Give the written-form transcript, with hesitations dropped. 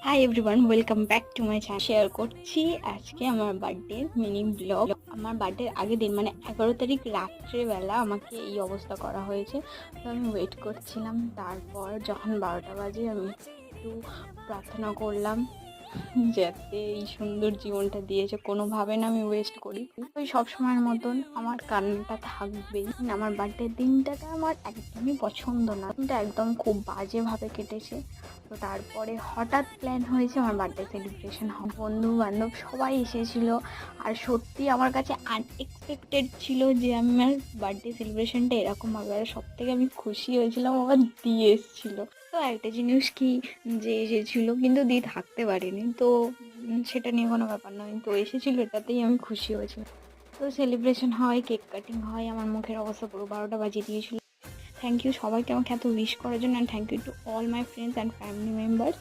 Hi everyone, welcome back to my channel. Share করছি আজকে আমার বার্থডে মিনি ব্লগ। আমার বার্থডের আগের দিন মানে 11 তারিখ রাত্রেবেলা আমাকে এই অবস্থা করা হয়েছে। তো আমি ওয়েট করছিলাম। তারপর যখন 12টা বাজে আমি একটু প্রার্থনা করলাম যাতে এই সুন্দর জীবনটা দিয়েছে কোনোভাবে না আমি ওয়েস্ট করি। ওই সবসময়ের মতন আমার কান্নাটা থাকবেই। আমার বার্থডের দিনটাটা আমার একদমই পছন্দ না, কিন্তু একদম খুব বাজেভাবে কেটেছে। তো তারপরে হঠাৎ প্ল্যান হয়েছে আমার বার্থডে সেলিব্রেশন হবে, বন্ধু বান্ধব সবাই এসেছিলো। আর সত্যি আমার কাছে আনএক্সপেক্টেড ছিল যে আমার বার্থডে সেলিব্রেশনটা এরকমভাবে। আর সব থেকে আমি খুশি হয়েছিলাম আমার দিয়ে এসেছিলো। তো একটা জিনিস কি, যে এসেছিলো কিন্তু দিয়ে থাকতে পারিনি, তো সেটা নিয়ে কোনো ব্যাপার নয়, তো এসেছিলো এটাতেই আমি খুশি হয়েছিলাম। তো সেলিব্রেশন হয়, কেক কাটিং হয়, আমার মুখের অবস্থা পুরো 12টা বাজিয়ে দিয়েছিল। থ্যাংক ইউ সবাইকে আমাকে এত উইশ করার জন্য, and thank you to all my friends and family members.